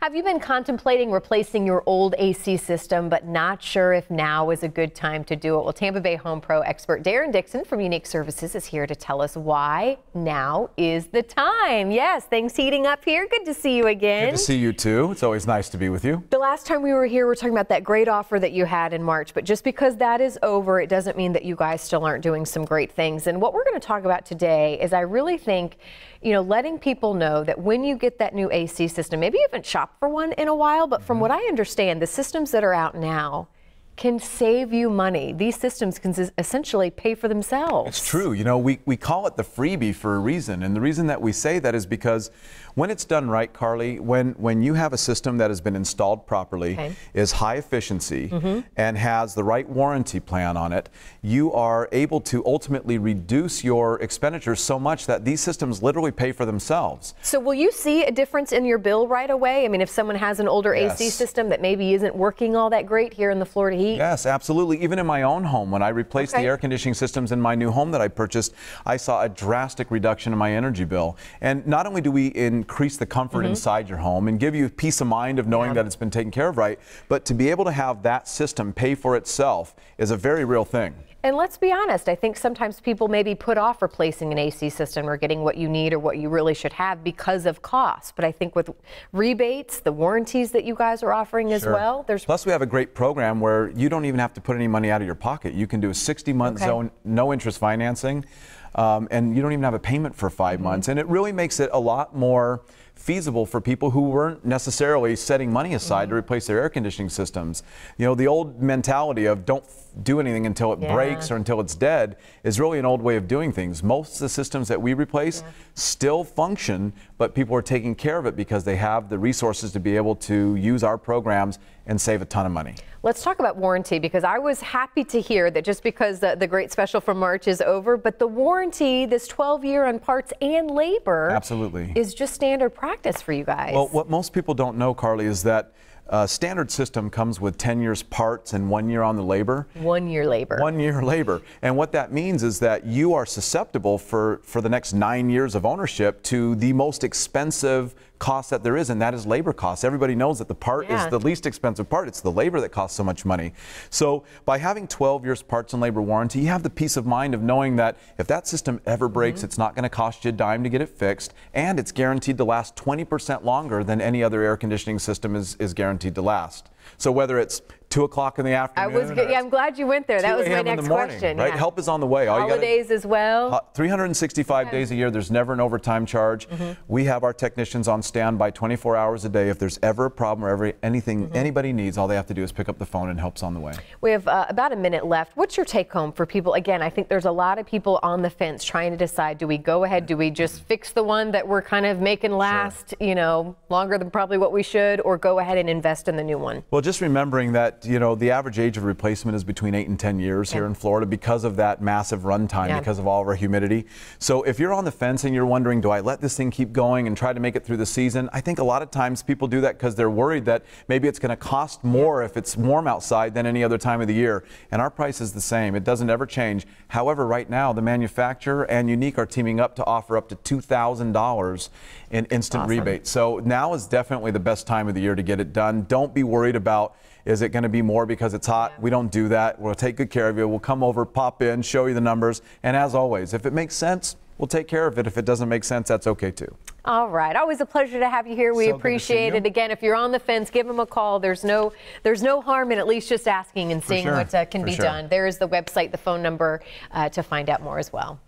Have you been contemplating replacing your old AC system, but not sure if now is a good time to do it? Well, Tampa Bay Home Pro expert Darren Dixon from Unique Services is here to tell us why now is the time. Yes, things heating up here. Good to see you again. Good to see you too. It's always nice to be with you. The last time we were here, we were talking about that great offer that you had in March, but just because that is over, it doesn't mean that you guys still aren't doing some great things. And what we're going to talk about today is I really think, letting people know that when you get that new AC system, maybe you haven't shopped for one in a while, but from what I understand, the systems that are out now can save you money. These systems can essentially pay for themselves. It's true. We call it the freebie for a reason. And the reason that we say that is because when it's done right, Carly, when you have a system that has been installed properly, is high efficiency, and has the right warranty plan on it, you are able to ultimately reduce your expenditures so much that these systems literally pay for themselves. So will you see a difference in your bill right away? I mean, if someone has an older AC system that maybe isn't working all that great here in the Florida heat? Yes, absolutely. Even in my own home, when I replaced the air conditioning systems in my new home that I purchased, I saw a drastic reduction in my energy bill. And not only do we increase the comfort inside your home and give you peace of mind of knowing that it's been taken care of right, but to be able to have that system pay for itself is a very real thing. And let's be honest, I think sometimes people maybe put off replacing an AC system or getting what you need or what you really should have because of cost. But I think with rebates, the warranties that you guys are offering as well, Plus we have a great program where you don't even have to put any money out of your pocket. You can do a 60-month zone, no interest financing, and you don't even have a payment for 5 months. And it really makes it a lot more feasible for people who weren't necessarily setting money aside to replace their air conditioning systems. The old mentality of don't do anything until it breaks or until it's dead is really an old way of doing things. Most of the systems that we replace still function, but people are taking care of it because they have the resources to be able to use our programs and save a ton of money. Let's talk about warranty, because I was happy to hear that just because the great special from March is over, but the warranty, this 12-year on parts and labor, is just standard practice for you guys. Well, what most people don't know, Carly, is that standard system comes with 10 years parts and 1 year on the labor. 1 year labor. 1 year labor. And what that means is that you are susceptible for the next 9 years of ownership to the most expensive cost that there is, and that is labor costs. Everybody knows that the part is the least expensive part. It's the labor that costs so much money. So by having 12 years parts and labor warranty, you have the peace of mind of knowing that if that system ever breaks, it's not going to cost you a dime to get it fixed, and it's guaranteed to last 20% longer than any other air conditioning system is guaranteed to last. So whether it's 2 o'clock in the afternoon, I'm glad you went there. That was my next question. Right? Help is on the way. Holidays as well. 365 days a year. There's never an overtime charge. We have our technicians on standby 24 hours a day. If there's ever a problem or anything anybody needs, all they have to do is pick up the phone and help's on the way. We have about a minute left. What's your take home for people? Again, I think there's a lot of people on the fence trying to decide, do we go ahead, do we just fix the one that we're kind of making last, longer than probably what we should, or go ahead and invest in the new one? Well, just remembering that, the average age of replacement is between 8 and 10 years here in Florida because of that massive runtime, because of all of our humidity. So if you're on the fence and you're wondering, do I let this thing keep going and try to make it through the season? I think a lot of times people do that because they're worried that maybe it's going to cost more if it's warm outside than any other time of the year. And our price is the same. It doesn't ever change. However, right now, the manufacturer and Unique are teaming up to offer up to $2,000 in instant rebate. So now is definitely the best time of the year to get it done. Don't be worried about, is it going to be more because it's hot? We don't do that. We'll take good care of you. We'll come over, pop in, show you the numbers. And as always, if it makes sense, we'll take care of it. If it doesn't make sense, that's okay too. All right. Always a pleasure to have you here. We appreciate it. Again, if you're on the fence, give them a call. There's no harm in at least just asking and seeing what can be done. There is the website, the phone number to find out more as well.